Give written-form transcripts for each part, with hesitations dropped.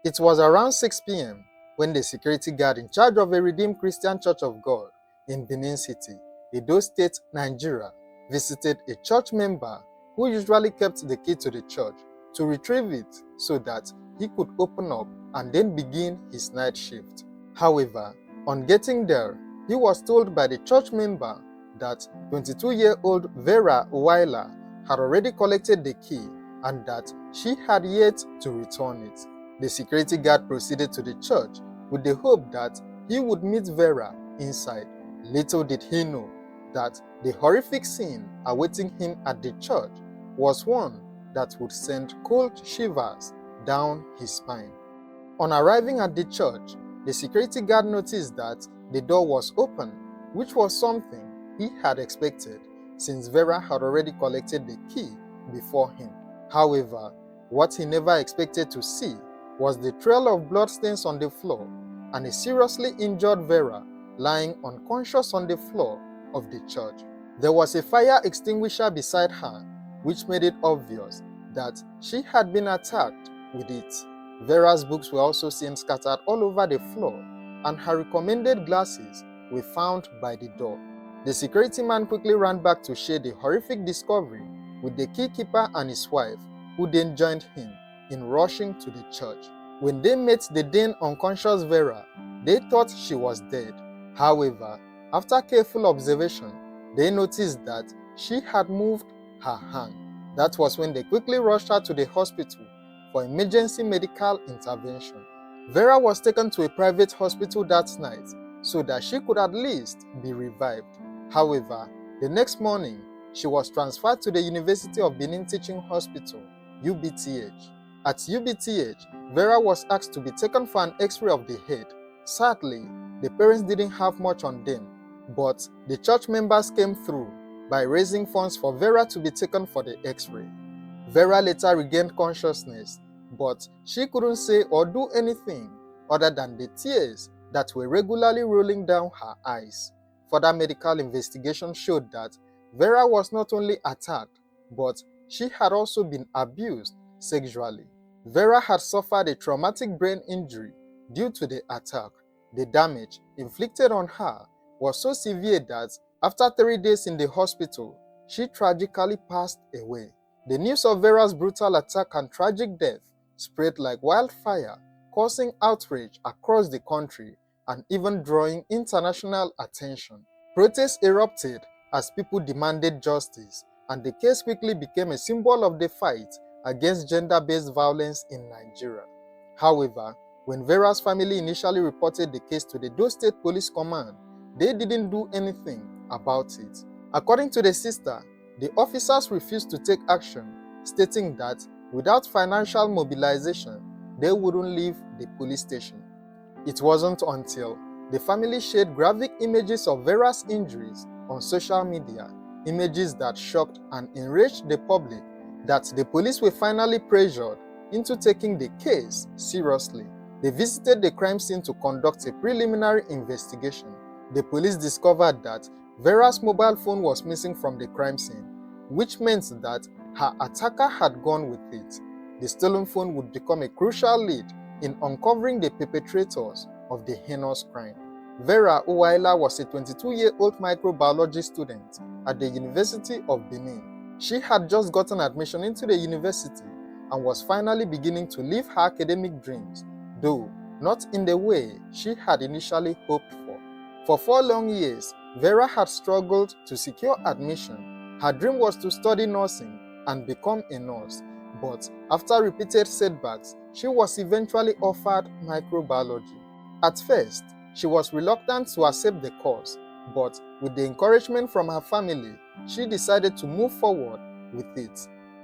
It was around 6 p.m. when the security guard in charge of a Redeemed Christian Church of God in Benin City, Edo State, Nigeria, visited a church member who usually kept the key to the church to retrieve it so that he could open up and then begin his night shift. However, on getting there, he was told by the church member that 22-year-old Vera Omozuwa had already collected the key and that she had yet to return it. The security guard proceeded to the church with the hope that he would meet Vera inside. Little did he know that the horrific scene awaiting him at the church was one that would send cold shivers down his spine. On arriving at the church, the security guard noticed that the door was open, which was something he had expected since Vera had already collected the key before him. However, what he never expected to see was the trail of bloodstains on the floor and a seriously injured Vera lying unconscious on the floor of the church. There was a fire extinguisher beside her, which made it obvious that she had been attacked with it. Vera's books were also seen scattered all over the floor, and her recommended glasses were found by the door. The security man quickly ran back to share the horrific discovery with the keykeeper and his wife, who then joined him in rushing to the church. When they met the then unconscious Vera, they thought she was dead. However, after careful observation, they noticed that she had moved her hand. That was when they quickly rushed her to the hospital for emergency medical intervention. Vera was taken to a private hospital that night so that she could at least be revived. However, the next morning, she was transferred to the University of Benin Teaching Hospital, UBTH. At UBTH, Vera was asked to be taken for an X-ray of the head. Sadly, the parents didn't have much on them, but the church members came through by raising funds for Vera to be taken for the X-ray. Vera later regained consciousness, but she couldn't say or do anything other than the tears that were regularly rolling down her eyes. Further medical investigation showed that Vera was not only attacked, but she had also been abused sexually. Vera had suffered a traumatic brain injury due to the attack. The damage inflicted on her was so severe that after 3 days in the hospital, she tragically passed away. The news of Vera's brutal attack and tragic death spread like wildfire, causing outrage across the country and even drawing international attention. Protests erupted as people demanded justice, and the case quickly became a symbol of the fight against gender-based violence in Nigeria. However, when Vera's family initially reported the case to the Edo State Police Command, they didn't do anything about it. According to the sister, the officers refused to take action, stating that without financial mobilization, they wouldn't leave the police station. It wasn't until the family shared graphic images of Vera's injuries on social media, images that shocked and enraged the public, that the police were finally pressured into taking the case seriously. They visited the crime scene to conduct a preliminary investigation. The police discovered that Vera's mobile phone was missing from the crime scene, which meant that her attacker had gone with it. The stolen phone would become a crucial lead in uncovering the perpetrators of the heinous crime. Vera Omozuwa was a 22-year-old microbiology student at the University of Benin. She had just gotten admission into the university and was finally beginning to live her academic dreams, though not in the way she had initially hoped for. For 4 long years, Vera had struggled to secure admission. Her dream was to study nursing and become a nurse, but after repeated setbacks, she was eventually offered microbiology. At first, she was reluctant to accept the course, but with the encouragement from her family, she decided to move forward with it.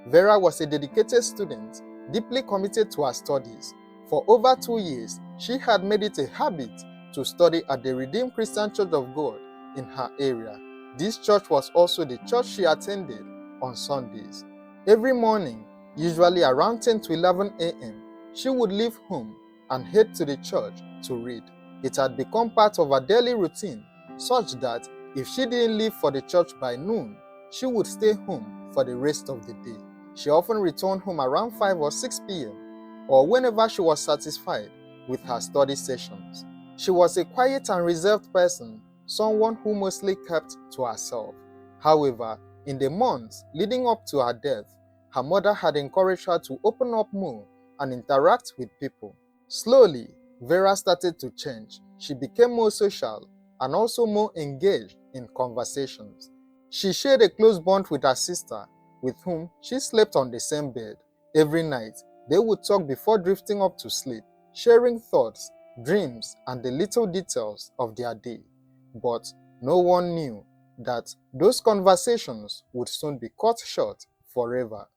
Vera was a dedicated student, deeply committed to her studies. For over 2 years, she had made it a habit to study at the Redeemed Christian Church of God in her area. This church was also the church she attended on Sundays. Every morning, usually around 10 to 11 a.m., she would leave home and head to the church to read. It had become part of her daily routine, such that if she didn't leave for the church by noon, she would stay home for the rest of the day. She often returned home around 5 or 6 p.m. or whenever she was satisfied with her study sessions. She was a quiet and reserved person, someone who mostly kept to herself. However, in the months leading up to her death, her mother had encouraged her to open up more and interact with people. Slowly, Vera started to change. She became more social and also more engaged in conversations. She shared a close bond with her sister, with whom she slept on the same bed. Every night, they would talk before drifting up to sleep, sharing thoughts, dreams, and the little details of their day. But no one knew that those conversations would soon be cut short forever.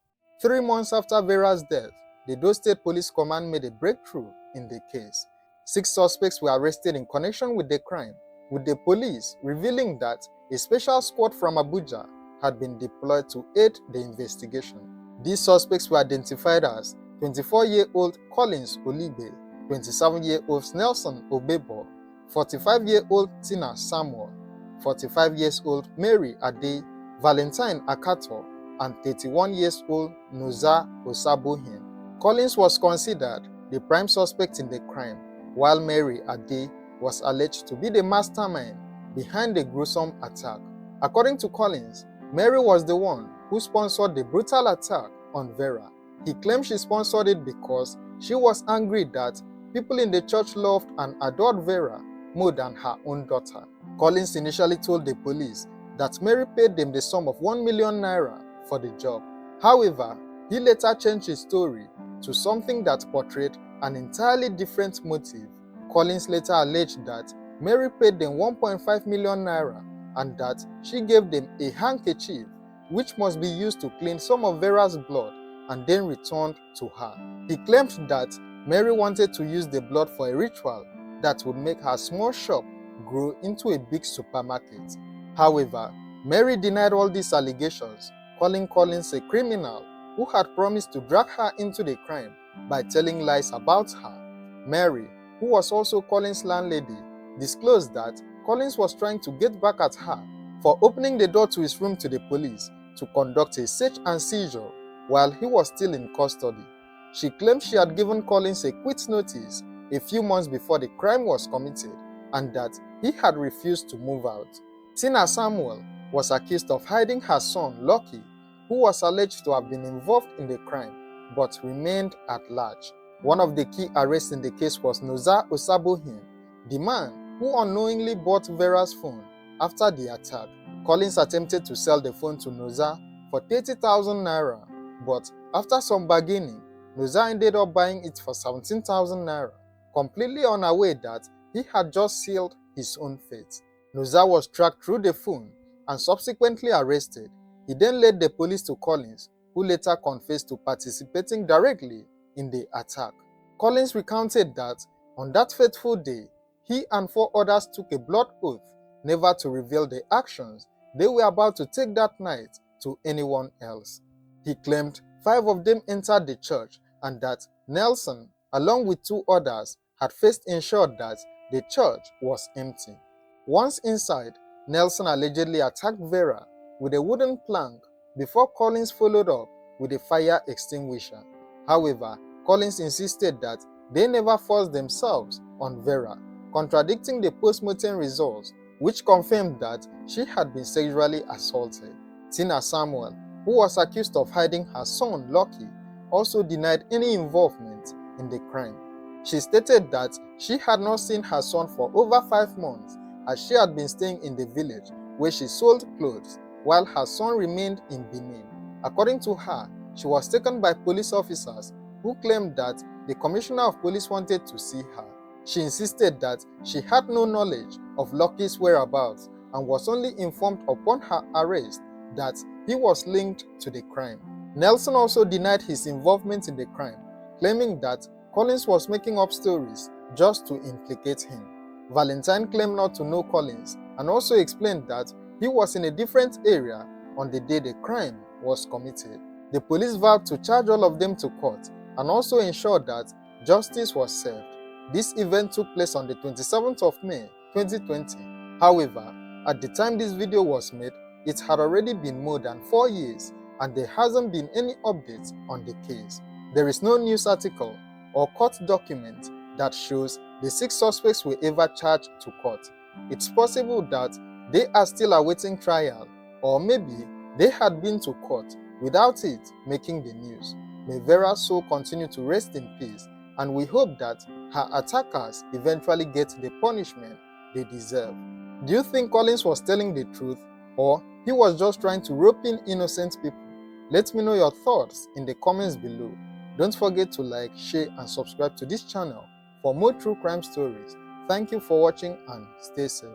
3 months after Vera's death, the Edo State Police Command made a breakthrough in the case. 6 suspects were arrested in connection with the crime, with the police revealing that a special squad from Abuja had been deployed to aid the investigation. These suspects were identified as 24-year-old Collins Olibe, 27-year-old Nelson Obebo, 45-year-old Tina Samuel, 45-years-old Mary Ade, Valentine Akato, and 31-years-old Noza Osabuhin. Collins was considered the prime suspect in the crime, while Mary Ade was alleged to be the mastermind behind the gruesome attack. According to Collins, Mary was the one who sponsored the brutal attack on Vera. He claimed she sponsored it because she was angry that people in the church loved and adored Vera more than her own daughter. Collins initially told the police that Mary paid them the sum of 1 million naira for the job. However, he later changed his story to something that portrayed an entirely different motive. Collins later alleged that Mary paid them 1.5 million naira and that she gave them a handkerchief which must be used to clean some of Vera's blood and then returned to her. He claimed that Mary wanted to use the blood for a ritual that would make her small shop grow into a big supermarket. However, Mary denied all these allegations, calling Collins a criminal who had promised to drag her into the crime by telling lies about her. Mary, who was also Collins' landlady, disclosed that Collins was trying to get back at her for opening the door to his room to the police to conduct a search and seizure while he was still in custody. She claimed she had given Collins a quit notice a few months before the crime was committed and that he had refused to move out. Tina Samuel was accused of hiding her son, Lucky, who was alleged to have been involved in the crime but remained at large. One of the key arrests in the case was Noza Osabuhin, the man who unknowingly bought Vera's phone after the attack. Collins attempted to sell the phone to Noza for 30,000 naira, but after some bargaining, Noza ended up buying it for 17,000 naira, completely unaware that he had just sealed his own fate. Noza was tracked through the phone and subsequently arrested. He then led the police to Collins, who later confessed to participating directly in the attack. Collins recounted that on that fateful day, he and 4 others took a blood oath never to reveal the actions they were about to take that night to anyone else. He claimed 5 of them entered the church and that Nelson, along with 2 others, had first ensured that the church was empty. Once inside, Nelson allegedly attacked Vera with a wooden plank before Collins followed up with a fire extinguisher. However, Collins insisted that they never forced themselves on Vera, contradicting the post-mortem results, which confirmed that she had been sexually assaulted. Tina Samuel, who was accused of hiding her son Lucky, also denied any involvement in the crime. She stated that she had not seen her son for over 5 months as she had been staying in the village where she sold clothes while her son remained in Benin. According to her, she was taken by police officers who claimed that the commissioner of police wanted to see her. She insisted that she had no knowledge of Lucky's whereabouts and was only informed upon her arrest that he was linked to the crime. Nelson also denied his involvement in the crime, claiming that Collins was making up stories just to implicate him. Valentine claimed not to know Collins and also explained that he was in a different area on the day the crime was committed. The police vowed to charge all of them to court and also ensured that justice was served. This event took place on the 27th of May 2020. However, at the time this video was made, it had already been more than 4 years and there hasn't been any updates on the case. There is no news article or court document that shows the 6 suspects were ever charged to court. It's possible that they are still awaiting trial, or maybe they had been to court without it making the news. May Vera's soul continue to rest in peace, and we hope that her attackers eventually get the punishment they deserve. Do you think Collins was telling the truth, or he was just trying to rope in innocent people? Let me know your thoughts in the comments below. Don't forget to like, share, and subscribe to this channel for more true crime stories. Thank you for watching and stay safe.